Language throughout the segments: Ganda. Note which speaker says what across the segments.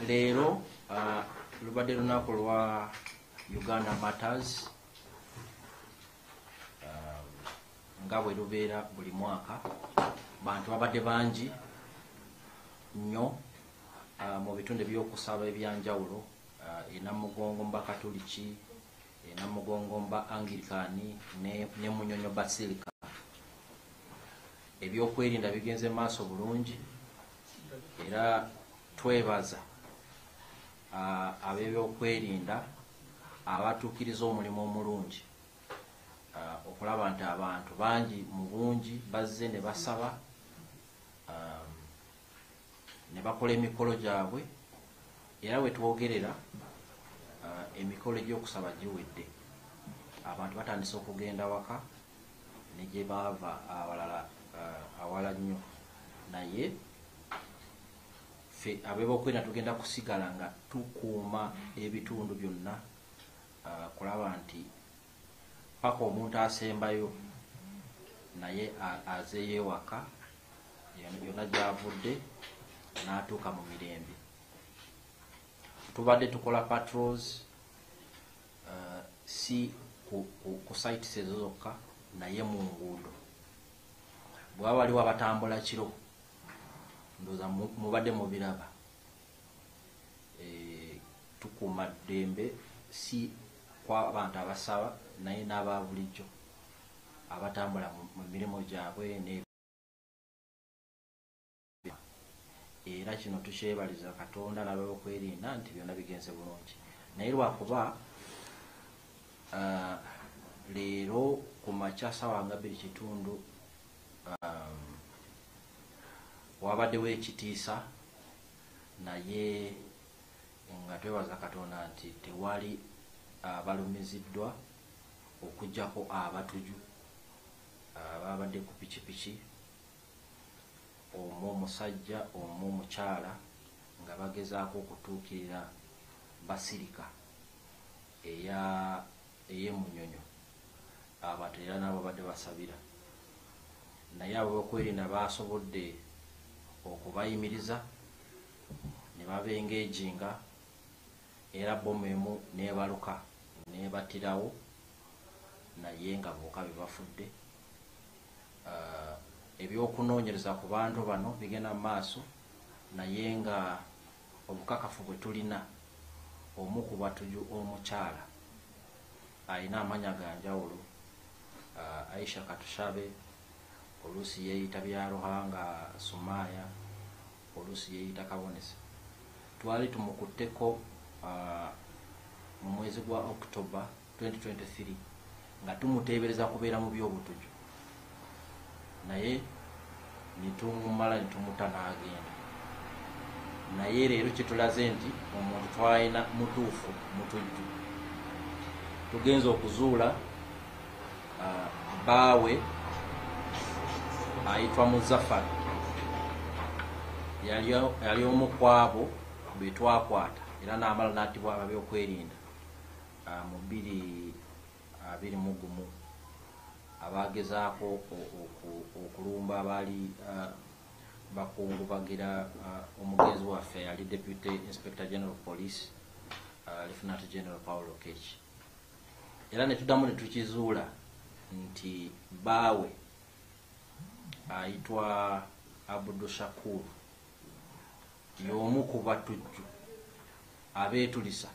Speaker 1: Leero lubadde lunaku lwa Uganda Matters nga bwe lubeera buli mwaka. Bantu babadde bangi nnyo mu bitundu by'okusaba ebyanjawulo, Namugongo mba Katoliki, Namugongo mba Anglikani ne Munyonyo Basilica. Ebyokwerinda bigenze maaso bulungi era twebaza ab'ebyokwerinda abatuukiriza omulimu omulungi okulaba nti abantu bangi mu bungi bazze ne basaba ne bakola emikolo gyabwe, era we twogerera emikolo egy'okusaba giwedde. Abantu batandise okugenda waka ne gye baava abalala awala nnyo, naye ffe ab'ebyokwerinda tugenda kusigala nga tukuuma ebitundu byonna kulaba nti paka omuntu asembayo naye azeeyo ewaka yonna gy'avudde n'atuuka mu mirembe. Tubadde tukola patrols si ku sites ezo zokka naye mu nguudo. Bw'aba waliwo abatambula kiro ndowooza mubadde mubiraba. Tukuuma ddembe si kw'abantu abasaba naye n'aba bulijjo abatambula mu mirimu gyabwe era kino tukyebaliza Katonda n'ab'okwerinda nti byonna bigenze bulungi. Naye lwakuba leero ku makya ssaawa nga 2:30 wabaddewo ekitiisa, naye nga twebaza Katonda nti tewali balumiziddwa okuggyako abatuju babadde ku pikipiki, omu omusajja omu omukyala nga bagezaako okutuukirira Basilica ey'e Munyonyo. Abantu era nabo badde basabira, naye ab'okwerinda basobodde okubayimiriza ne babengeejinga, era bomu emu n'ebaluka n'ebattirawo, naye nga bokka be bafudde. Ebyokunoonyereza ku bantu bano bigenda mu maaso, naye nga obukakafu bwe tulina, omu ku batuju omukyala alina amanya ga njawulo, Aisha Katushabe, oluusi yeeyita Byaruhanga Sumaaya, oluusi yeeyita Kabonesa. Twali tumukutteko mu mwezi gwa October 2023 nga tumuteebereza kubeera mu by'obutuju, naye nitumumala nitumuta n'agenda. Naye leero kitulaze nti omuntu twalina mutuufu mutujju. Tugenza okuzuula bbaawe ayitwa Muzaffar, yali omu ku abo be twakwata era n'amala n'attibwa ab'ebyokwerinda mu 2021 abagezaako okulumba abaali bakungubagira omugenzi waffe yali Deputy Inspector General Police Lieutenant General Paul Okech. Era ne tuddamu ne tukizuula nti bbaawe ayitwa Abdul Shakur y'omu ku batujju abeetulisa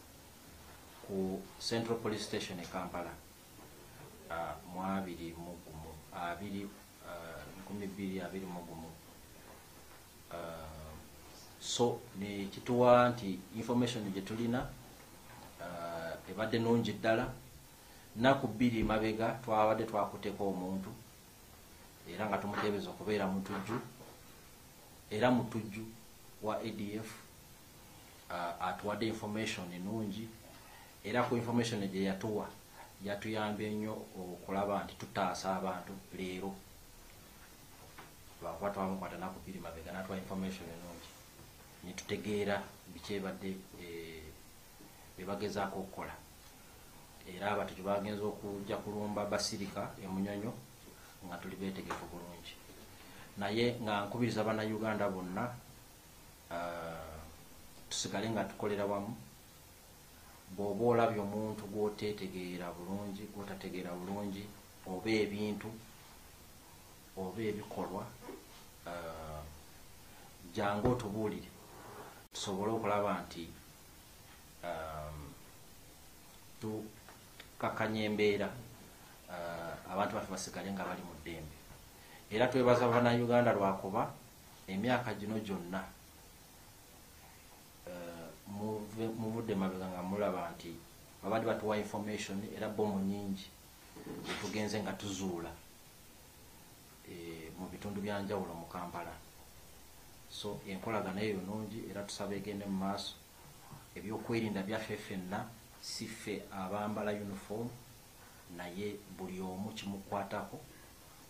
Speaker 1: ku Central Police Station e Kampala mu 2021. So ne kituwa nti information gye tulina ebadde nungi ddala. Nnaku 2 mabega twabadde twakuteko omuntu era nga tumuteebeza okubeera mutujju, era mutujju wa ADF. Atuwadde information enungi, era ku information gye yatuwa yatuyambye nnyo okulaba nti tutaasa abantu leero. Lwakuba twamukwata nnaku 2 mabega n'atuwa information enungi, ne tutegeera biki ebadde bebagezaako okukola. Era abatuju bagenza okujja kulumba Basilica e Munyonyo nga tuli beetegefu bulungi. Naye nga nkubiriza bannayuganda bonna tusigale nga tukolera wamu. Bw'oba olabye omuntu gw'otetegeera bulungi, gw'otategeera bulungi, oba ebintu oba ebikolwa, jangu otubuulire tusobole okulaba nti tukakanya embeera abantu baffe basigale nga bali mu ddembe. Era twebaza Bannayuganda lwakuba emyaka gino gyonna muvudde mabega nga mulaba nti babadde batuwa information era bomu nyingi etugenze nga tuzuula mu bitundu byanjawulo mu Kampala. So enkolagana eyo nungi era tusaba egende mu maaso. Ebyokwerinda byaffe ffenna, si ffe abambala uniform, naye buli omu kimukwatako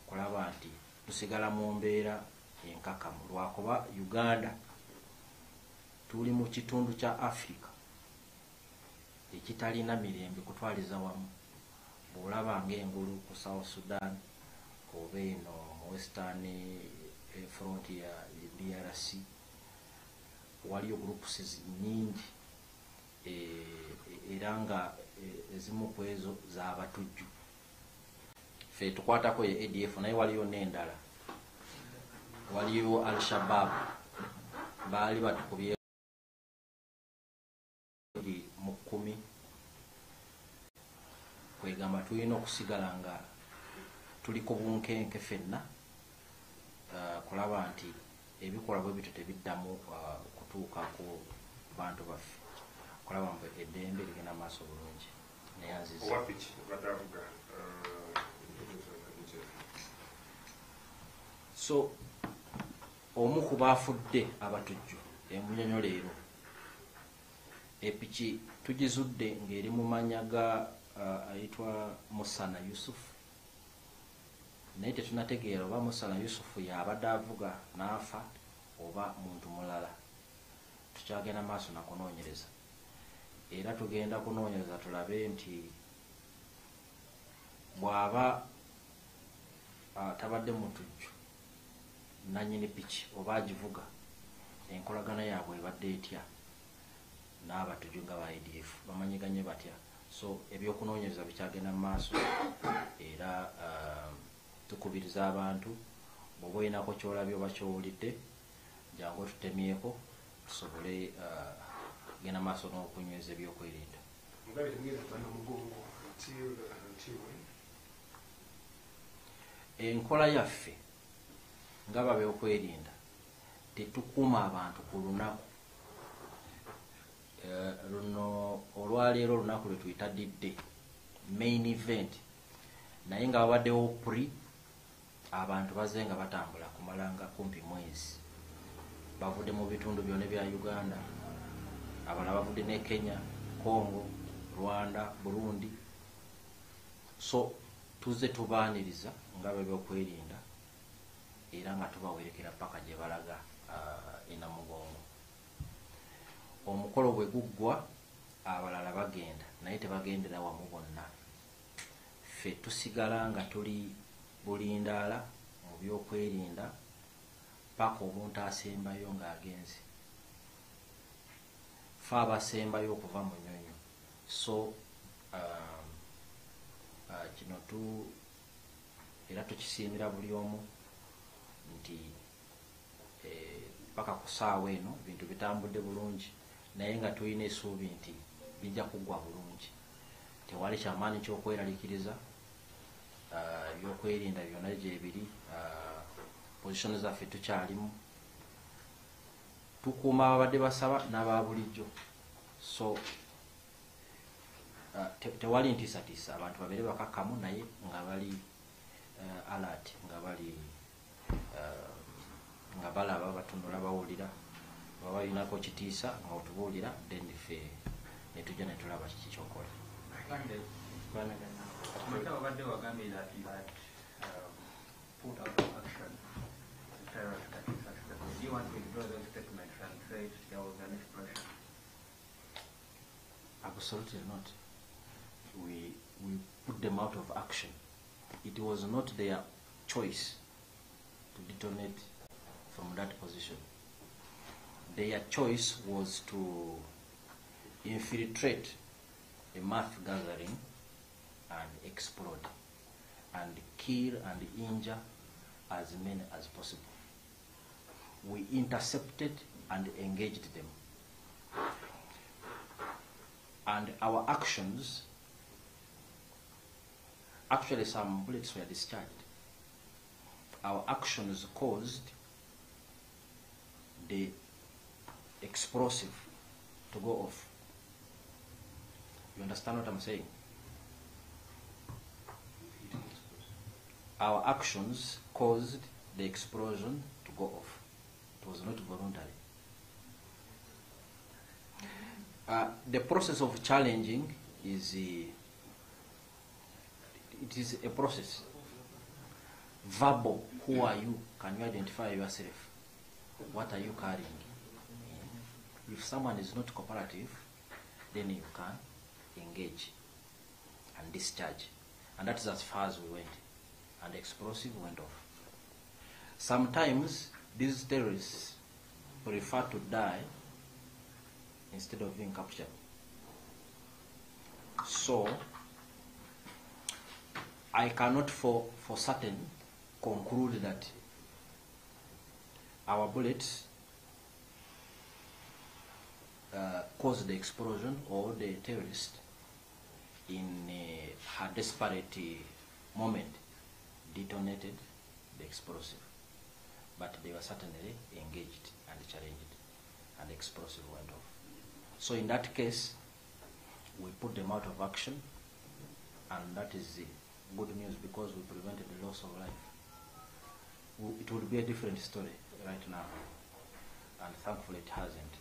Speaker 1: kulaba nti tusigala mu mbeera enkakamu. Lwakuba Uganda tuli mu kitundu kya Africa ekitalina mirembe kutwaliza wamu. Bw'olaba ng'engulu ku South Sudan oba eno mu Western frontier DRC waliyo groups nyingi era nga ezimu ku ezo z'abatujju. Ffe tukwatako ye ADF naye waliyo n'endala. Waliyo Al-Shabaab baali batukubye mu 10. Kwegamba tulina okusigala nga tuli ku bunkenke ffenna kulaba nti ebikolwa bwe bityo tebiddamu kutuuka ku bantu baffe, kulaba mbu eddembe ligenda maaso bulungi. Neyanziza so omu ku baafudde abatujju emunyonyo leero, epiki tugizudde ng'eri mu mannya ga ayitwa Musana Yusuf, naye tetunategeera oba Musana Yusuf yabadde avuga n'afa oba muntu mulala. Tukyagenda maaso na kunoonyereza, era tugenda kunoonyereza tulabe nti bw'aba tabadde mutujju nannyini piki oba agivuga, enkolagana yaabwe ebadde etya n'abatujju nga ba ADF bamanyiganye batya. So ebyokunoonyereza bikyagenda mu maaso era tukubiriza abantu bw'oba olinako kyolabye oba kyowulidde, jangu tutemyeko tusobole genda maaso n'okunyweza ebyokwerinda. Enkola yaffe nga babyokwerinda tetukuuma abantu ku lunaku luno olwaleero, olunaku lwe tuyita didde main event, naye nga babaddewo pre abantu bazze nga batambula kumalanga kumpi mwezi, bavudde mu bitundu byonna bya Uganda, abalala bavudde ne Kenya, Congo, Rwanda, Burundi. So tuzze tubaaniriza nga babyokwerinda era nga tubawerekera paka gye balaga Namugongo. Omukolo bwe guggwa abalala bagenda naye tebagendera wamu bonna. Ffe tusigala nga tuli bulindaala mu byokwerinda paka omuntu asembayo ng'agenze. Ffe abasembayo okuva mu nnyonyo. So kino era tukisiimira buli omu nti paka ku ssaawa eno ebintu bitambudde bulungi, naye nga tulina essuubi nti bijja kuggwa bulungi. Tewali kyamaanyi ky'okweraliikiriza, ebyokwerinda byonna gyebiri, pozisioni zaffe tukyalimu, tukuuma ababadde basaba n'aba bulijjo. So tewali ntiisatiisa, abantu babeere bakakkamu naye nga bali alert, nga bali nga balaba batunula bawulira, baba balinako kitiisa nga otubuulira, then ffe ne tujja ne tulaba kiki kyokola.
Speaker 2: Babadde wagambye that you had put out of action terrorist attacks. Do you want to withdraw those statements and say there was an explosion?
Speaker 1: Absolutely not. We put them out of action. It was not their choice to detonate from that position. their choice was to infiltrate a mass gathering and explode and kill and injure as many as possible. We intercepted and engaged them. And our actions, actually some bullets were discharged. Our actions caused the explosive to go off. You understand what I'm saying? Our actions caused the explosion to go off. It was not voluntary. The process of challenging is it is a process. Verbal, who are you? Can you identify yourself? What are you carrying? If someone is not cooperative, then you can engage and discharge. And that is as far as we went. And the explosive went off. Sometimes these terrorists prefer to die instead of being captured. So I cannot for certain conclude that our bullets caused the explosion or the terrorist in a desperate moment detonated the explosive. But they were certainly engaged and challenged, and the explosive went off. So in that case, we put them out of action, and that is good news because we prevented the loss of life. It would be a different story right now, and thankfully it hasn't.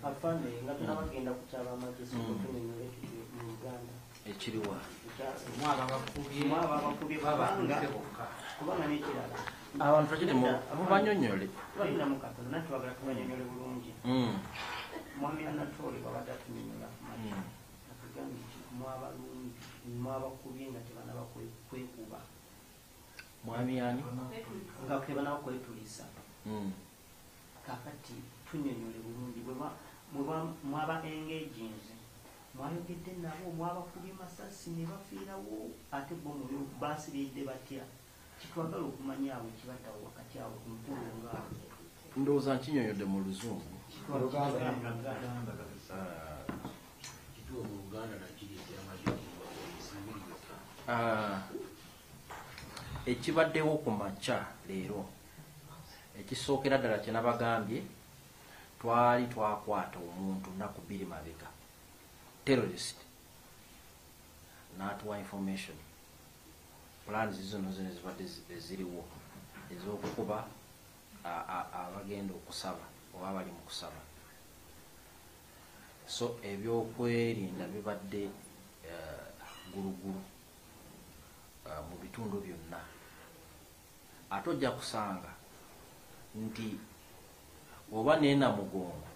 Speaker 3: Afande nga tunabagenda kukyaba amagezi kutunyonyola mu Uganda
Speaker 1: ekiriwa
Speaker 3: mwaba bakubye kubanga n'ekirala
Speaker 1: abantu bakiri mubanyonyole
Speaker 3: balina mu katono nati twagala tubanyonyole bulungi mwami Anatole babadde atunyonyola atugambye nti mwabalungi mwabakubye nga tebanaba kwekuba
Speaker 1: mwami yani
Speaker 3: nga tebanaba kwetulisa kakati tunyonyole bulungi mwaba engagings mwayogedde nabo mwabakubye masasi ne bafiirawo ate bo muyo basiridde batya kitwagala okumanya abo kibatawo wakati awo nkulu nga
Speaker 1: ndowooza nkinyonyodde mu luzungu ekibaddewo ku makya leero ekisookera ddala kye nabagambye twali twakwata omuntu nnaku 2 mabega terrorist n'atuwa information plans zino zibadde eziriwo ez'okukuba abagenda okusaba oba abali mu kusaba. So ebyokwerinda bibadde gulugulu mu bitundu byonna. Ate ojja kusanga nti oba neena mugongo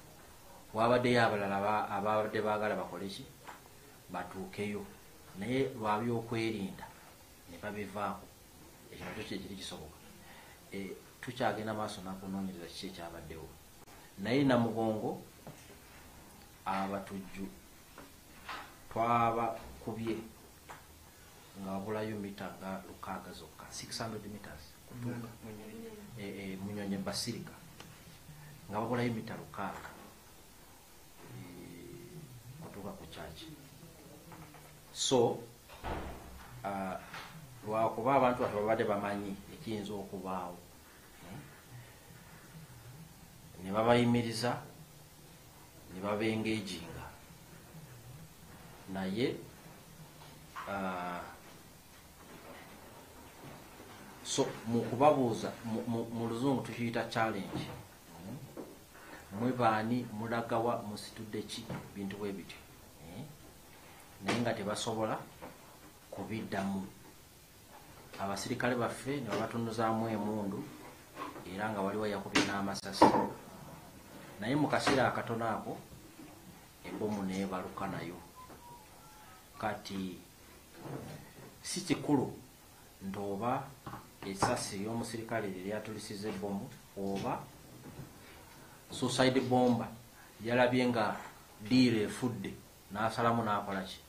Speaker 1: wabaddeyo abalala ababadde baagala bakole ki batuukeyo naye lwabyokwerinda ne babivaako ekintu kye kiri kisoboka. Tukyagenda maaso n'akunoonyereza kiki ekyabaddewo naye namugongo abatujju twabakubye nga wabulayo mita nga 600 zokka 600 meters kutuuka Munyonyi Basilica nga wabulayo mita 600 kutuuka ku church. So lwakuba abantu babadde bamanyi ekiyinza okubaawo ne babayimiriza ne babengeejinga naye so mukubabuuza mu luzungu tukiyita challenge mwe baani mulagawa musitudde ki bintu bwe bityo naye nga tebasobola kubiddamu. Abasirikale baffe ne babatunuzaamu emundu era nga waliwo yakubye n'amasasi naye mu kaseera akatono ako ebbomu neebaluka nayo. Kati si kikulu nti oba essasi y'omusirikale lyatulisiza ebbomu oba suicide bomba yalabye nga diiro efudde n'asalamu n'akolaki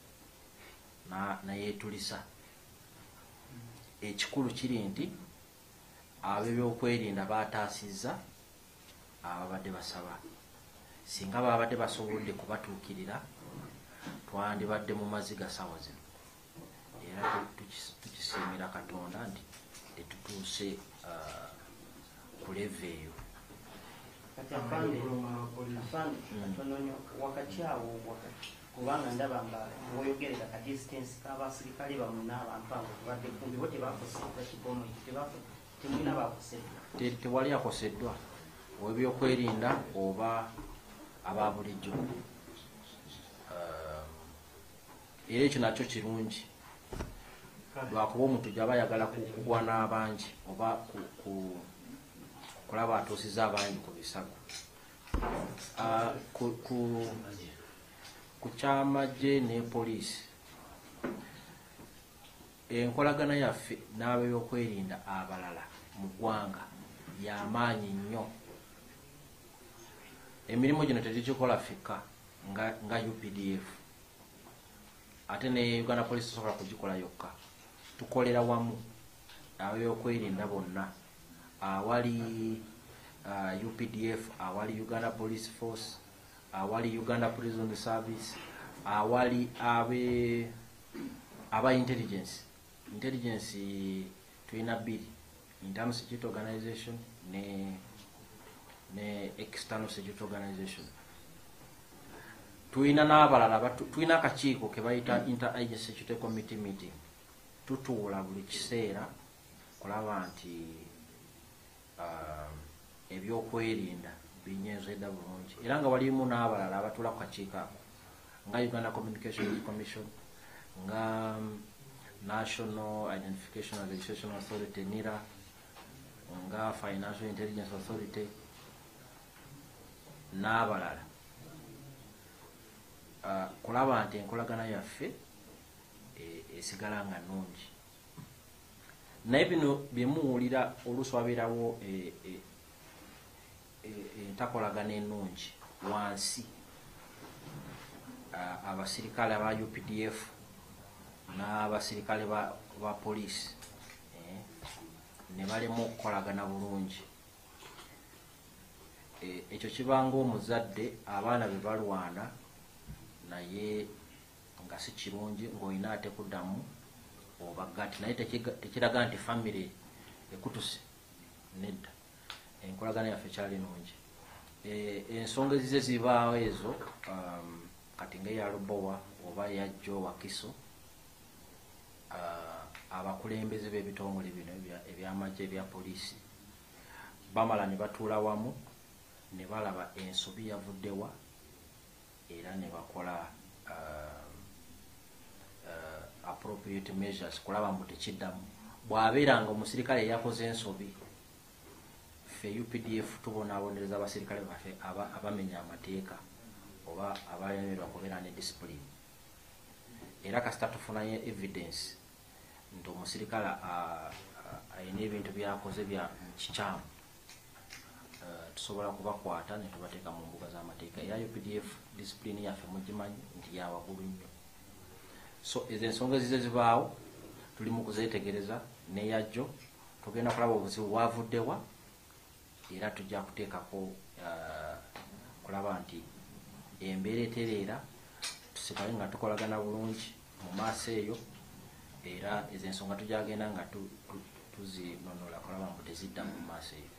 Speaker 1: nayeetulisa. Ekikulu kiri nti ab'ebyokwerinda baataasizza ababadde basaba. Singa babadde basobodde kubatuukirira twandibadde mu maziga ssaawa zino, era tukisiimira Katonda nti tetutuuse ku leve eyo.
Speaker 3: Wakati awo kubanga ndaba nga woyogerera ka distance k'abasirikale bamu n'abantu abo tubadde kumbi bo tebakoseddwa kibomu ekyo temulina bakoseddwa.
Speaker 1: Tewali akoseddwa ow'ebyokwerinda oba aba bulijjo. Era ekyo nakyo kirungi lwakuba omuntu gy'aba ayagala kugwa n'abangi oba kulaba atuusizza abangi ku bisago. Ku kyamagye ne poliisi enkolagana yaffe n'ab'ebyokwerinda abalala mu ggwanga y'amaanyi nnyo. Emirimu gino tetugikola ffekka nga UPDF ate ne Uganda Police sobola kugikola yokka. Tukolera wamu ab'ebyokwerinda bonna awali UPDF, awali Uganda Police Force, awali Uganda Prison Service, awali aba intelligence tulina bbiri, internal security organization ne external security organization. Tulina n'abalala tulina akakiiko ke bayita inter-agency security committee meeting. Tutuula buli kiseera kulaba nti ebyokwerinda binyezedda bulungi, era nga walimu n'abalala abatuula ku kakiiko ako nga Uganda Communications Commission, nga National Identification and Registration Authority NIRA, nga Financial Intelligence Authority n'abalala, kulaba nti enkolagana yaffe esigala nga nnungi. Naye bino byemuwulira oluusi wabeerawo entakolagana ennungi wansi abasirikale aba UPDF n'abasirikale ba poliisi ne balema okukolagana bulungi. Ekyo kibanga omuzadde abaana be balwana naye nga si kirungi ng'olina ate kuddamu obagati, naye tekiraga nti famire ekutuse nedda. Enkolagana yaffe kyali nungi. Ensonga ezize zibaawo ezo kati ng'eya Lubowa oba eya Joe Wakiso, abakulembeze b'ebitongole bino ebyamagye ebya poliisi bamala ne batuula wamu ne balaba ensobi yavuddewa era ne bakola appropriate measures kulaba mbu tekiddamu. Bw'abeeranga omusirikale yakoze ensobi, ffe UPDF tubonaabonereza abasirikale baffe abamenya amateeka oba abalemererwa kubeera ne discipline. Era kasita tufunayo evidence nti omusirikale ayina ebintu byakoze bya kikyamu, tusobola kubakwata ne tubateeka mu mbuga z'amateeka. Era UPDF discipline yaffe mugimanyi nti yawaggulu nnyo. So ezo ensonga ezize zibaawo tuli mu kuzeetegereza n'eyajjo tugenda kulaba obuzibu bwavuddewa, era tujja kuteekako kulaba nti embeera etereera tusigale nga tukolagana bulungi mu maaso eyo, era ezo ensonga tujagenda nga tuzinonola kulaba mbu tezidda mu maaso eyo.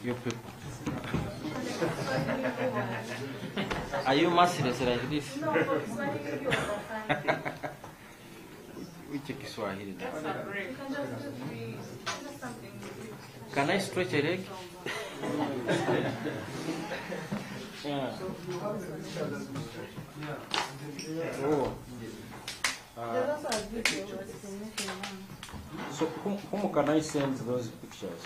Speaker 1: You people. Are you merciless like this?
Speaker 4: No, but Swahili you're fine.
Speaker 1: Which Kiswahili?
Speaker 4: That's a break. You can just do just something.
Speaker 1: Can I stretch a leg? Yeah. Oh.
Speaker 4: There's also a video explanation.
Speaker 1: So whom can I send those pictures?